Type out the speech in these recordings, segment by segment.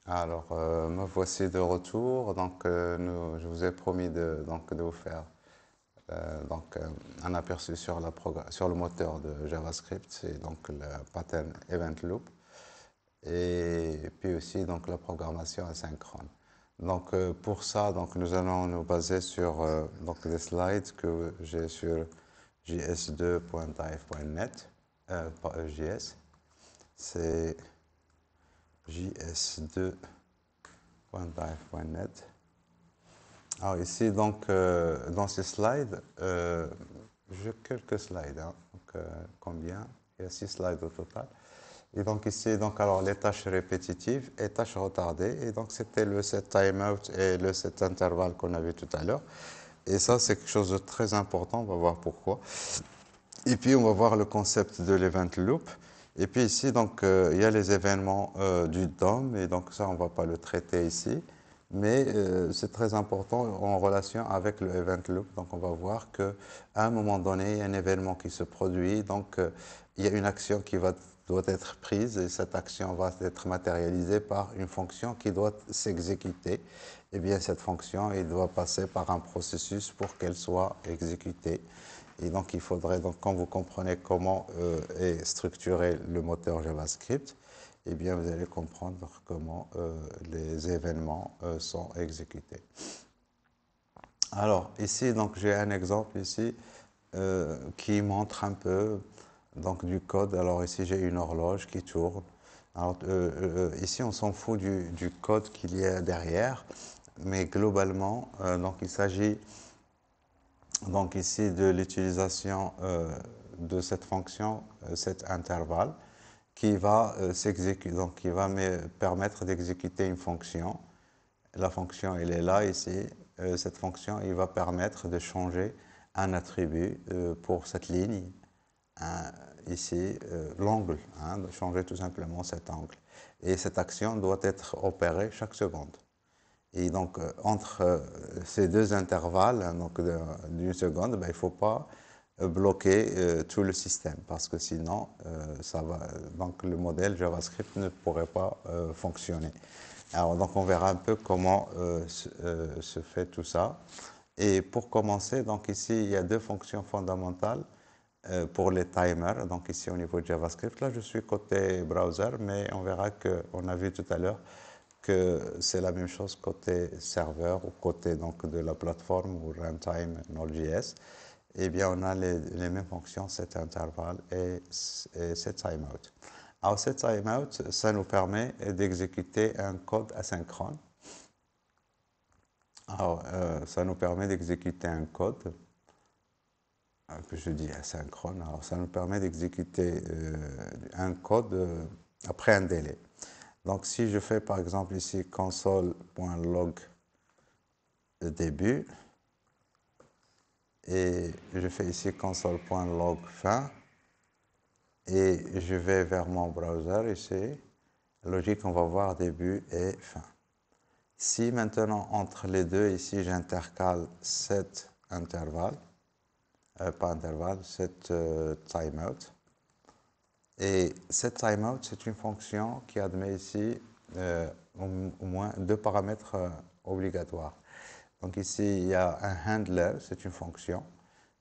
Alors, me voici de retour. Donc, je vous ai promis de vous faire un aperçu sur, sur le moteur de JavaScript, c'est donc le pattern Event Loop, et puis aussi donc la programmation asynchrone. Donc, pour ça, donc, nous allons nous baser sur donc, des slides que j'ai sur js2.dive.net, pas EJS, c'est js2.dive.net. Alors ici, donc, dans ces slides, j'ai quelques slides. Hein. Donc, combien? Il y a 6 slides au total. Et donc ici, donc, alors, les tâches répétitives et tâches retardées. Et donc, c'était le set timeout et le set intervalle qu'on a vu tout à l'heure. Et ça, c'est quelque chose de très important. On va voir pourquoi. Et puis, on va voir le concept de l'event loop. Et puis ici, donc, il y a les événements du DOM. Et donc, ça, on ne va pas le traiter ici. Mais c'est très important en relation avec le event loop. Donc, on va voir qu'à un moment donné, il y a un événement qui se produit. Donc, il y a une action doit être prise et cette action va être matérialisée par une fonction qui doit s'exécuter. Et bien, cette fonction, il doit passer par un processus pour qu'elle soit exécutée. Et donc, il faudrait, donc, quand vous comprenez comment est structuré le moteur JavaScript, eh bien, vous allez comprendre comment les événements sont exécutés. Alors, ici, donc, j'ai un exemple ici qui montre un peu donc, du code. Alors, ici, j'ai une horloge qui tourne. Alors, ici, on s'en fout du code qu'il y a derrière, mais globalement, donc, il s'agit donc ici de l'utilisation de cette fonction, cet intervalle, qui va s'exécuter, donc qui va me permettre d'exécuter une fonction. La fonction, elle est là ici. Cette fonction, il va permettre de changer un attribut pour cette ligne. Ici, l'angle, hein, de changer tout simplement cet angle. Et cette action doit être opérée chaque seconde. Et donc, entre ces deux intervalles, hein, donc d'une seconde, ben, il ne faut pas bloquer tout le système parce que sinon, donc le modèle JavaScript ne pourrait pas fonctionner. Alors, donc, on verra un peu comment se fait tout ça. Et pour commencer, donc ici, il y a deux fonctions fondamentales pour les timers. Donc ici, au niveau de JavaScript, là, je suis côté browser, mais on verra qu'on a vu tout à l'heure que c'est la même chose côté serveur ou côté donc, de la plateforme ou runtime Node.js. Eh bien, on a les mêmes fonctions, set interval et set timeout. Alors, set timeout, ça nous permet d'exécuter un code asynchrone. Alors, ça nous permet d'exécuter un code que je dis asynchrone. Alors, ça nous permet d'exécuter un code après un délai. Donc, si je fais par exemple ici console.log début et je fais ici console.log fin et je vais vers mon browser ici, logique, on va voir début et fin. Si maintenant entre les deux ici j'intercale cet intervalle, pas intervalle, cet timeout, et cette timeout, c'est une fonction qui admet ici au moins deux paramètres obligatoires. Donc ici, il y a un handler, c'est une fonction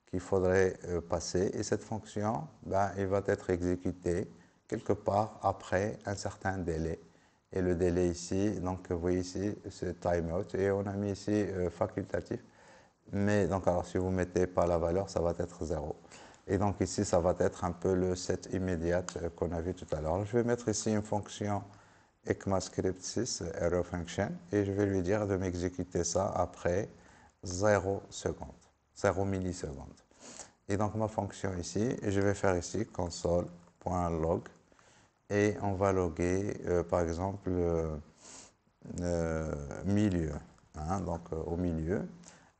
qu'il faudrait passer. Et cette fonction, ben, il va être exécutée quelque part après un certain délai. Et le délai ici, donc vous voyez ici, c'est timeout. Et on a mis ici facultatif. Mais donc, alors, si vous ne mettez pas la valeur, ça va être 0. Et donc ici, ça va être un peu le set immédiate qu'on a vu tout à l'heure. Je vais mettre ici une fonction ECMAScript6, error function, et je vais lui dire de m'exécuter ça après 0 seconde, 0 milliseconde. Et donc ma fonction ici, je vais faire ici console.log, et on va loguer par exemple milieu, hein, donc au milieu.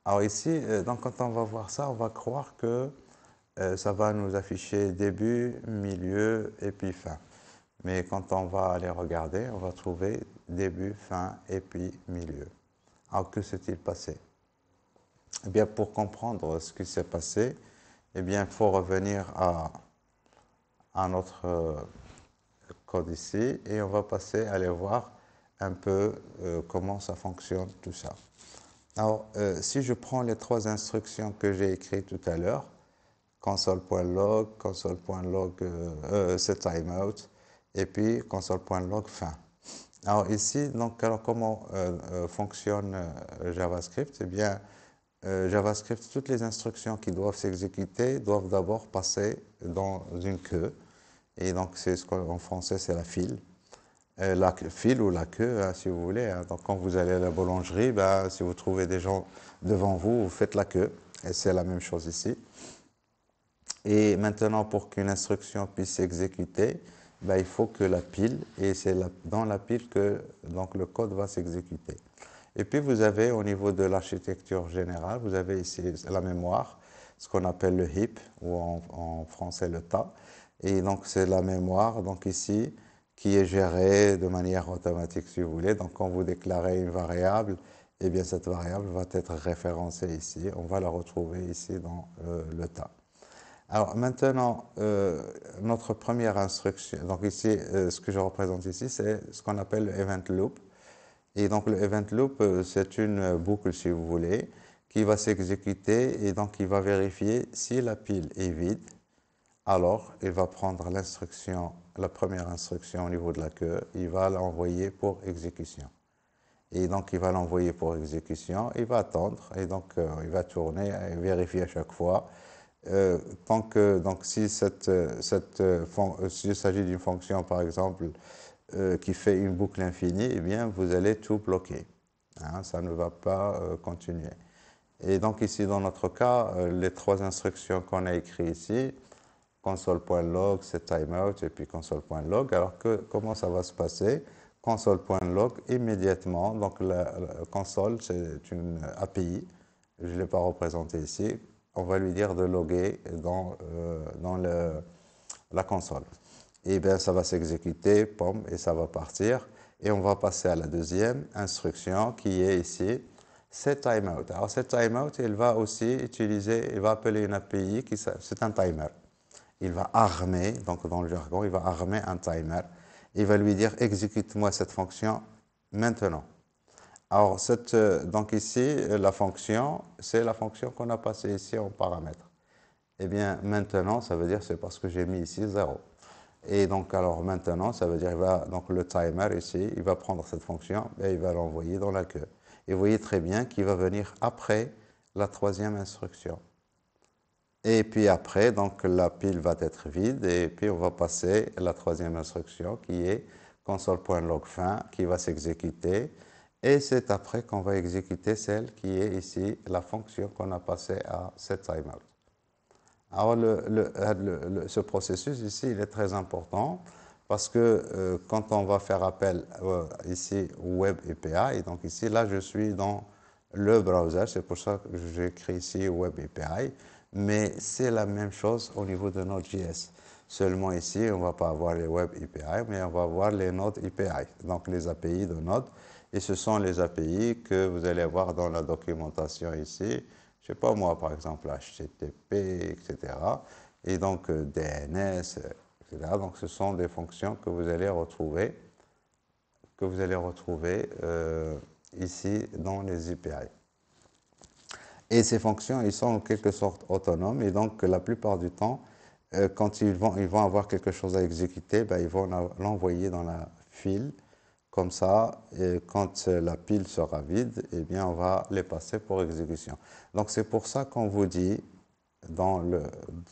Alors ici, donc quand on va voir ça, on va croire que ça va nous afficher début, milieu et puis fin. Mais quand on va aller regarder, on va trouver début, fin et puis milieu. Alors que s'est-il passé? Eh bien, pour comprendre ce qui s'est passé, eh bien, il faut revenir à notre code ici et on va passer à aller voir un peu comment ça fonctionne, tout ça. Alors, si je prends les trois instructions que j'ai écrites tout à l'heure, console.log, console.log set timeout, et puis console.log fin. Alors ici, donc, alors comment fonctionne JavaScript? Eh bien, JavaScript, toutes les instructions qui doivent s'exécuter doivent d'abord passer dans une queue. Et donc, c'est ce qu'en français, c'est la file. La file ou la queue, hein, si vous voulez. Hein. Donc, quand vous allez à la boulangerie, ben, si vous trouvez des gens devant vous, vous faites la queue. Et c'est la même chose ici. Et maintenant, pour qu'une instruction puisse s'exécuter, ben, il faut que la pile, et c'est dans la pile que donc, le code va s'exécuter. Et puis vous avez au niveau de l'architecture générale, vous avez ici la mémoire, ce qu'on appelle le heap, ou en français le tas. Et donc c'est la mémoire, donc ici, qui est gérée de manière automatique si vous voulez. Donc quand vous déclarez une variable, eh bien cette variable va être référencée ici. On va la retrouver ici dans le tas. Alors maintenant, notre première instruction, donc ici, ce que je représente ici, c'est ce qu'on appelle le event loop. Et donc le event loop, c'est une boucle, si vous voulez, qui va s'exécuter et donc il va vérifier si la pile est vide. Alors, il va prendre l'instruction, la première instruction au niveau de la queue, il va l'envoyer pour exécution. Et donc, il va l'envoyer pour exécution, il va attendre, et donc il va tourner et vérifier à chaque fois. Tant que, donc, si s'il s'agit d'une fonction, par exemple, qui fait une boucle infinie, eh bien, vous allez tout bloquer. Hein, ça ne va pas continuer. Et donc, ici, dans notre cas, les trois instructions qu'on a écrites ici, console.log, set timeout et puis console.log. Alors que comment ça va se passer? Console.log immédiatement, donc la console c'est une API, je ne l'ai pas représenté ici, on va lui dire de loguer dans la console. Et bien ça va s'exécuter, pom, et ça va partir. Et on va passer à la deuxième instruction qui est ici, set timeout. Alors set timeout, il va aussi utiliser, il va appeler une API qui c'est un timer. Il va armer, donc dans le jargon, il va armer un timer. Il va lui dire exécute-moi cette fonction maintenant. Alors, donc ici, la fonction, c'est la fonction qu'on a passée ici en paramètre. Eh bien, maintenant, ça veut dire c'est parce que j'ai mis ici 0. Et donc, alors maintenant, ça veut dire donc le timer ici, il va prendre cette fonction et il va l'envoyer dans la queue. Et vous voyez très bien qu'il va venir après la troisième instruction. Et puis après, donc la pile va être vide et puis on va passer à la troisième instruction qui est console.log fin qui va s'exécuter. Et c'est après qu'on va exécuter celle qui est ici, la fonction qu'on a passée à setTimeout. Alors ce processus ici, il est très important parce que quand on va faire appel ici au Web API, donc ici, là je suis dans le browser, c'est pour ça que j'écris ici Web API, mais c'est la même chose au niveau de Node.js. Seulement ici, on ne va pas avoir les Web API, mais on va avoir les Node API, donc les API de Node. Et ce sont les API que vous allez voir dans la documentation ici. Je ne sais pas moi, par exemple, HTTP, etc. Et donc DNS, etc. Donc ce sont des fonctions que vous allez retrouver, ici dans les API. Et ces fonctions, ils sont en quelque sorte autonomes et donc la plupart du temps, quand ils vont avoir quelque chose à exécuter, ben, ils vont l'envoyer dans la file. Comme ça, et quand la pile sera vide, eh bien, on va les passer pour exécution. Donc c'est pour ça qu'on vous dit dans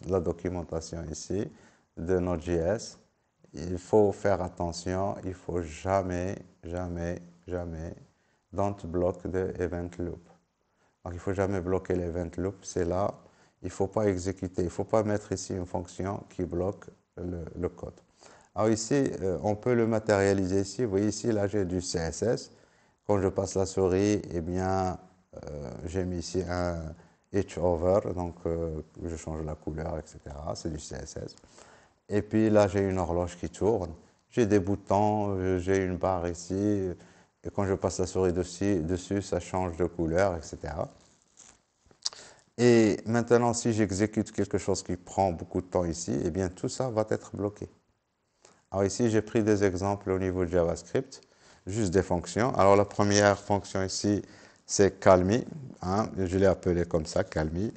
la documentation ici de Node.js, il faut faire attention, il ne faut jamais, jamais, jamais, don't block the event loop. Donc il ne faut jamais bloquer l'event loop, c'est là, il ne faut pas exécuter, il ne faut pas mettre ici une fonction qui bloque le code. Alors ici, on peut le matérialiser ici, vous voyez ici, là j'ai du CSS. Quand je passe la souris, eh bien, j'ai mis ici un H over, donc je change la couleur, etc. C'est du CSS. Et puis là, j'ai une horloge qui tourne. J'ai des boutons, j'ai une barre ici. Et quand je passe la souris dessus, ça change de couleur, etc. Et maintenant, si j'exécute quelque chose qui prend beaucoup de temps ici, eh bien, tout ça va être bloqué. Alors ici, j'ai pris des exemples au niveau de JavaScript. juste des fonctions. Alors la première fonction ici, c'est call me, hein, je l'ai appelée comme ça, call me.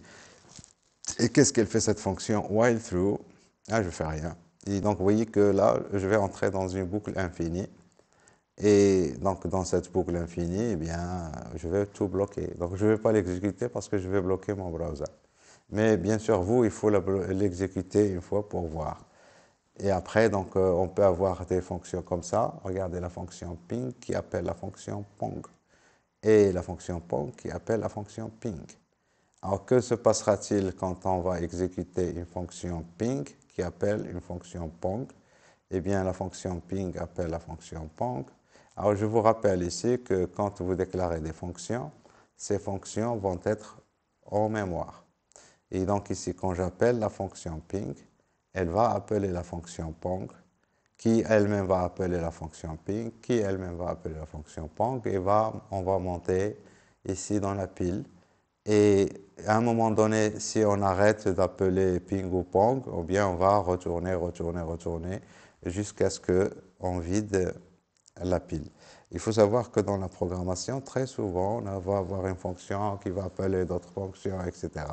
Et qu'est-ce qu'elle fait cette fonction? While through, ah je fais rien. Et donc vous voyez que là, je vais entrer dans une boucle infinie. Et donc dans cette boucle infinie, eh bien, je vais tout bloquer. Donc je ne vais pas l'exécuter parce que je vais bloquer mon browser. Mais bien sûr, vous, il faut l'exécuter une fois pour voir. Et après, donc, on peut avoir des fonctions comme ça. Regardez la fonction ping qui appelle la fonction pong. Et la fonction pong qui appelle la fonction ping. Alors, que se passera-t-il quand on va exécuter une fonction ping qui appelle une fonction pong? Eh bien, la fonction ping appelle la fonction pong. Alors, je vous rappelle ici que quand vous déclarez des fonctions, ces fonctions vont être en mémoire. Et donc ici, quand j'appelle la fonction ping, elle va appeler la fonction pong, qui elle-même va appeler la fonction ping, qui elle-même va appeler la fonction pong, et on va monter ici dans la pile. Et à un moment donné, si on arrête d'appeler ping ou pong, ou bien on va retourner, jusqu'à ce qu'on vide la pile. Il faut savoir que dans la programmation, très souvent, on va avoir une fonction qui va appeler d'autres fonctions, etc.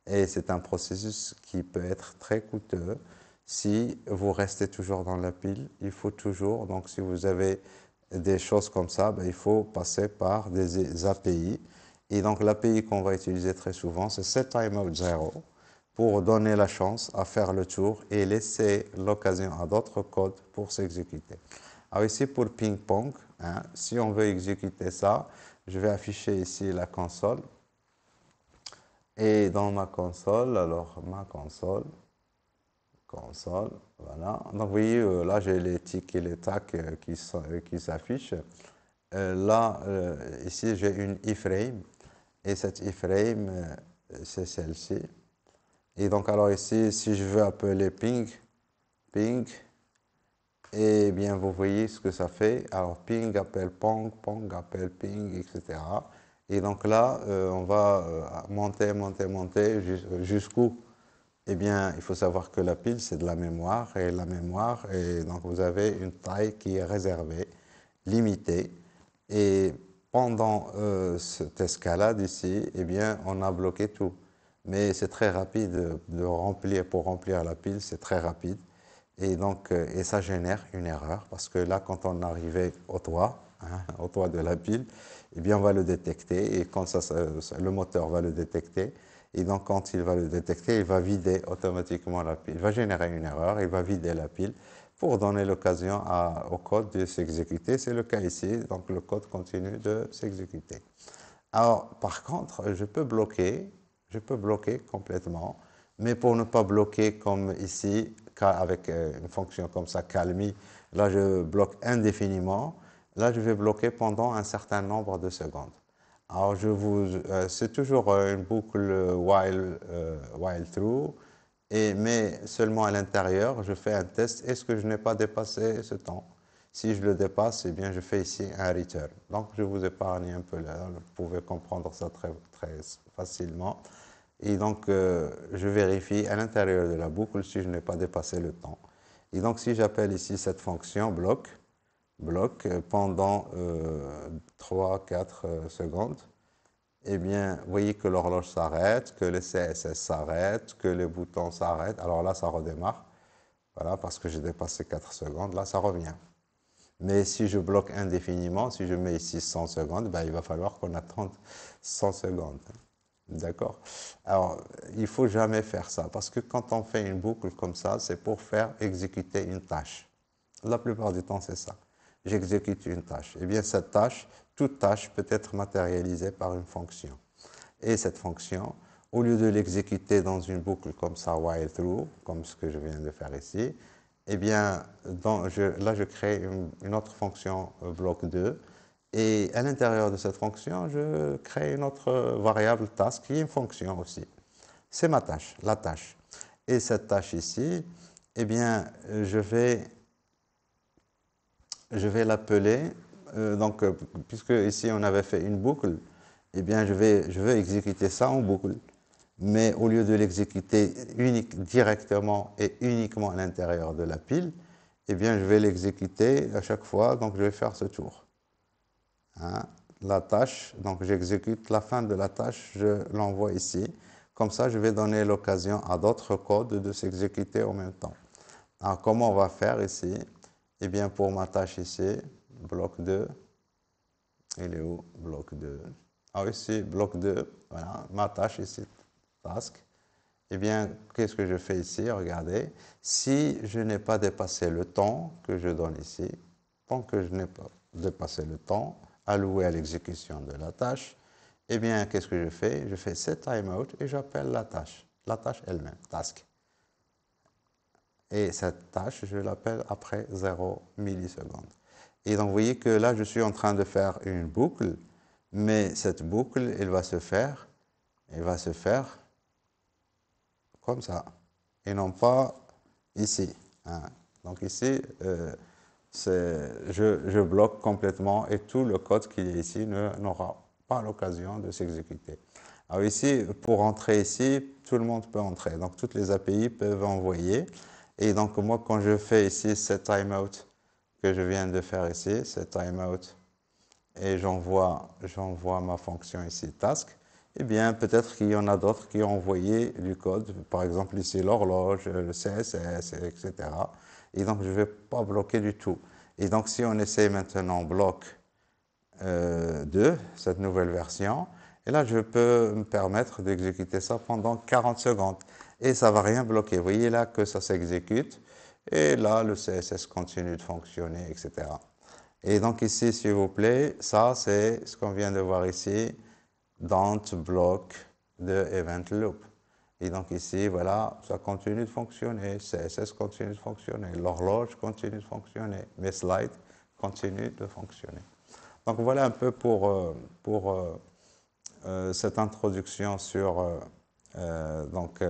Et c'est un processus qui peut être très coûteux si vous restez toujours dans la pile. Il faut toujours, donc si vous avez des choses comme ça, ben, il faut passer par des API. Et donc l'API qu'on va utiliser très souvent, c'est setTimeout0 pour donner la chance à faire le tour et laisser l'occasion à d'autres codes pour s'exécuter. Alors ici pour ping-pong, hein, si on veut exécuter ça, je vais afficher ici la console. Et dans ma console, alors ma console, voilà. Donc vous voyez, là j'ai les tics et les tacs qui s'affichent. Là, ici j'ai une iframe, et cette iframe, c'est celle-ci. Et donc alors ici, si je veux appeler ping, et bien vous voyez ce que ça fait. Alors ping appelle pong, pong appelle ping, etc. Et donc là, on va monter jusqu'où? Eh bien, il faut savoir que la pile, c'est de la mémoire, et donc vous avez une taille qui est réservée, limitée. Et pendant cette escalade ici, eh bien, on a bloqué tout. Mais c'est très rapide pour remplir la pile, c'est très rapide. Et donc, et ça génère une erreur, parce que là, quand on arrivait au toit, hein, au toit de la pile, eh bien, on va le détecter, et quand le moteur va le détecter, et donc quand il va le détecter, il va vider automatiquement la pile. Il va générer une erreur, il va vider la pile pour donner l'occasion au code de s'exécuter. C'est le cas ici, donc le code continue de s'exécuter. Alors, par contre, je peux bloquer complètement, mais pour ne pas bloquer comme ici, avec une fonction comme ça, calme, là je bloque indéfiniment, là je vais bloquer pendant un certain nombre de secondes. Alors c'est toujours une boucle while through, mais seulement à l'intérieur, je fais un test, est-ce que je n'ai pas dépassé ce temps? Si je le dépasse, eh bien je fais ici un return. Donc je vous épargne un peu là, vous pouvez comprendre ça très, très facilement. Et donc, je vérifie à l'intérieur de la boucle si je n'ai pas dépassé le temps. Et donc, si j'appelle ici cette fonction bloc pendant 3-4 secondes, eh bien, vous voyez que l'horloge s'arrête, que le CSS s'arrête, que les boutons s'arrêtent. Alors là, ça redémarre. Voilà, parce que j'ai dépassé 4 secondes. Là, ça revient. Mais si je bloque indéfiniment, si je mets ici 100 secondes, ben, il va falloir qu'on attende 100 secondes. D'accord? Alors, il ne faut jamais faire ça, parce que quand on fait une boucle comme ça, c'est pour faire exécuter une tâche. La plupart du temps, c'est ça. J'exécute une tâche. Eh bien, cette tâche, toute tâche peut être matérialisée par une fonction. Et cette fonction, au lieu de l'exécuter dans une boucle comme ça, while through, comme ce que je viens de faire ici, eh bien, là, je crée une autre fonction bloc 2, et à l'intérieur de cette fonction, je crée une autre variable task qui est une fonction aussi. C'est ma tâche, la tâche. Et cette tâche ici, eh bien, je vais l'appeler, puisque ici on avait fait une boucle, eh bien, je vais exécuter ça en boucle. Mais au lieu de l'exécuter directement et uniquement à l'intérieur de la pile, eh bien, je vais l'exécuter à chaque fois, donc je vais faire ce tour. Hein. La tâche, donc j'exécute la fin de la tâche, je l'envoie ici. Comme ça, je vais donner l'occasion à d'autres codes de s'exécuter en même temps. Alors, comment on va faire ici? Eh bien, pour ma tâche ici, bloc 2, il est où? Bloc 2. Ah, ici, bloc 2, voilà, ma tâche ici, task. Eh bien, qu'est-ce que je fais ici? Regardez, si je n'ai pas dépassé le temps que je donne ici, tant que je n'ai pas dépassé le temps alloué à l'exécution de la tâche, eh bien, qu'est-ce que je fais? Je fais set timeout et j'appelle la tâche elle-même, task. Et cette tâche, je l'appelle après 0 millisecondes. Et donc, vous voyez que là, je suis en train de faire une boucle, mais cette boucle, elle va se faire comme ça, et non pas ici. Hein. Donc ici, je bloque complètement et tout le code qui est ici n'aura pas l'occasion de s'exécuter. Alors ici, pour entrer ici, tout le monde peut entrer. Donc toutes les API peuvent envoyer. Et donc moi, quand je fais ici cette timeout que je viens de faire ici, cette timeout, et j'envoie ma fonction ici, task, eh bien, peut-être qu'il y en a d'autres qui ont envoyé du code, par exemple ici l'horloge, le CSS, etc. Et donc, je ne vais pas bloquer du tout. Et donc, si on essaie maintenant bloc 2, cette nouvelle version, et là, je peux me permettre d'exécuter ça pendant 40 secondes. Et ça ne va rien bloquer. Vous voyez là que ça s'exécute. Et là, le CSS continue de fonctionner, etc. Et donc ici, s'il vous plaît, ça c'est ce qu'on vient de voir ici, don't block the event loop. Et donc ici, voilà, ça continue de fonctionner, CSS continue de fonctionner, l'horloge continue de fonctionner, mes slides continuent de fonctionner. Donc voilà un peu pour cette introduction sur donc,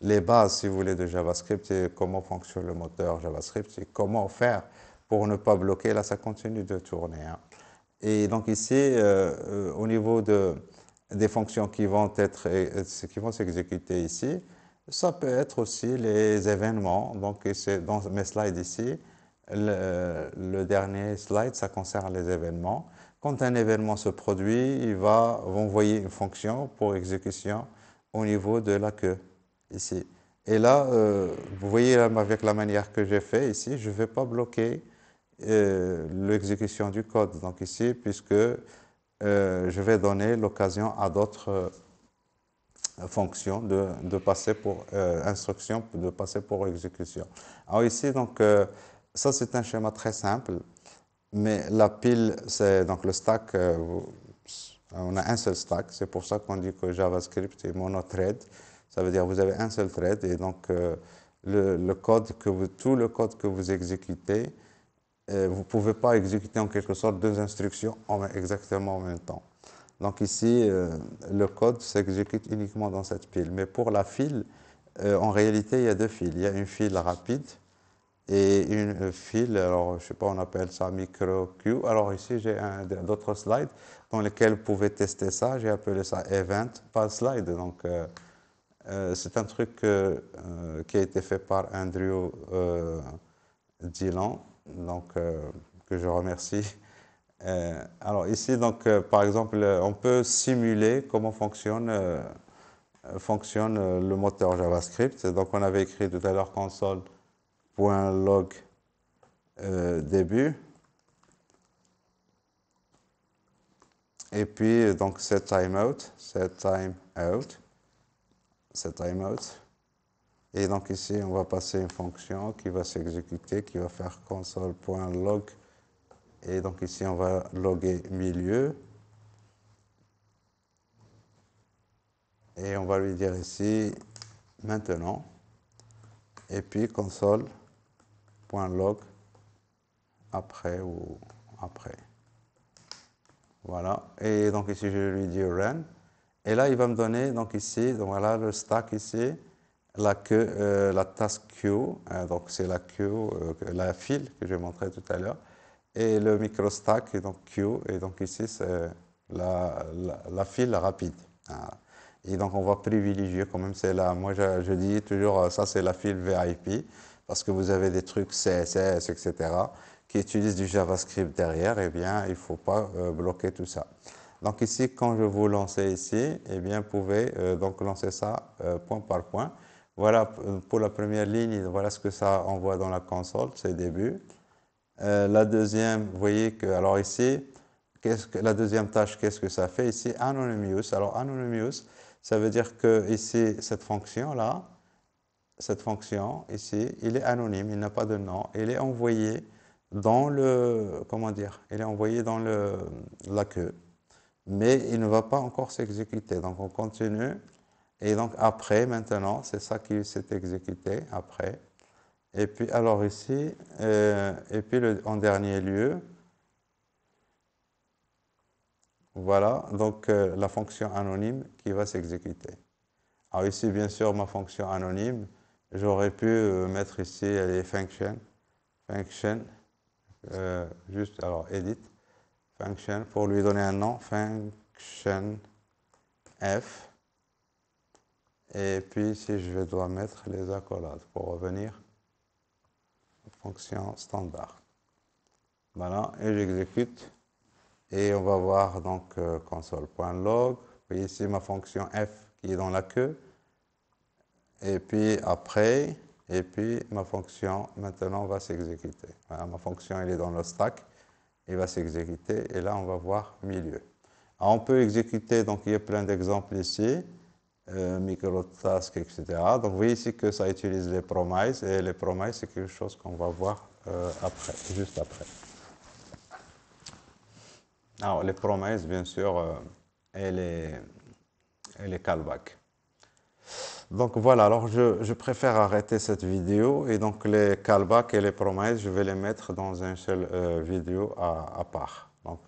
les bases, si vous voulez, de JavaScript et comment fonctionne le moteur JavaScript et comment faire pour ne pas bloquer. Là, ça continue de tourner. Hein. Et donc ici, au niveau des fonctions qui vont s'exécuter ici, ça peut être aussi les événements. Donc c'est dans mes slides ici, le dernier slide, ça concerne les événements. Quand un événement se produit, il va envoyer une fonction pour exécution au niveau de la queue, ici. Et là, vous voyez avec la manière que j'ai fait ici, je ne vais pas bloquer l'exécution du code. Donc ici, puisque je vais donner l'occasion à d'autres fonctions de passer pour instruction, de passer pour exécution. Alors ici, donc, ça c'est un schéma très simple. Mais la pile, c'est donc le stack, on a un seul stack, c'est pour ça qu'on dit que JavaScript est monothread. Ça veut dire que vous avez un seul thread et donc tout le code que vous exécutez, vous ne pouvez pas exécuter en quelque sorte deux instructions exactement en même temps. Donc ici, le code s'exécute uniquement dans cette pile. Mais pour la file, en réalité, il y a deux files. Il y a une file rapide et une file, alors je sais pas, on appelle ça micro queue. Alors ici, j'ai d'autres slides dans lesquels vous pouvez tester ça. J'ai appelé ça event, pas slide. Donc, c'est un truc qui a été fait par Andrew Dillon, donc, que je remercie. Alors ici, donc, par exemple, on peut simuler comment fonctionne le moteur JavaScript. Donc, on avait écrit tout à l'heure console.log début. Et puis, donc, set timeout. Et donc ici, on va passer une fonction qui va s'exécuter, qui va faire console.log. Et donc ici, on va loguer milieu. Et on va lui dire ici, maintenant. Et puis console.log après ou après. Voilà. Et donc ici, je lui dis run. Et là, il va me donner, donc ici, donc voilà le stack ici, la task queue, donc c'est la queue, la file que je montrais tout à l'heure, et le microstack, et donc queue, et donc ici, c'est la file rapide. Voilà. Et donc, on va privilégier quand même, c'est là, moi je dis toujours, ça c'est la file VIP, parce que vous avez des trucs CSS, etc., qui utilisent du JavaScript derrière, eh bien, il ne faut pas bloquer tout ça. Donc ici, quand je vous lance ici, eh bien, vous pouvez donc lancer ça point par point. Voilà pour la première ligne, voilà ce que ça envoie dans la console, c'est le début. La deuxième, vous voyez que, alors ici, la deuxième tâche, qu'est-ce que ça fait ici? Anonymous. Alors Anonymous, ça veut dire que ici, cette fonction-là, cette fonction ici, il est anonyme, il n'a pas de nom, il est envoyé dans le, comment dire, il est envoyé dans la queue, mais il ne va pas encore s'exécuter. Donc on continue, et donc après, maintenant, c'est ça qui s'est exécuté après. Et puis alors ici, et puis en dernier lieu, voilà, donc la fonction anonyme qui va s'exécuter. Alors ici, bien sûr, ma fonction anonyme, j'aurais pu mettre ici les function, juste, alors edit, function, pour lui donner un nom, function f, et puis ici, je dois mettre les accolades pour revenir fonction standard. Voilà, et j'exécute, et on va voir donc console.log, puis ici ma fonction f qui est dans la queue, et puis après, et puis ma fonction maintenant va s'exécuter. Voilà, ma fonction elle est dans le stack, il va s'exécuter et là on va voir milieu. Alors, on peut exécuter, donc il y a plein d'exemples ici, microtask, etc. Donc vous voyez ici que ça utilise les promises et les promises c'est quelque chose qu'on va voir après, juste après. Alors les promises bien sûr et les callbacks. Donc voilà, alors je préfère arrêter cette vidéo et donc les callbacks et les promises, je vais les mettre dans une seule vidéo à part. Donc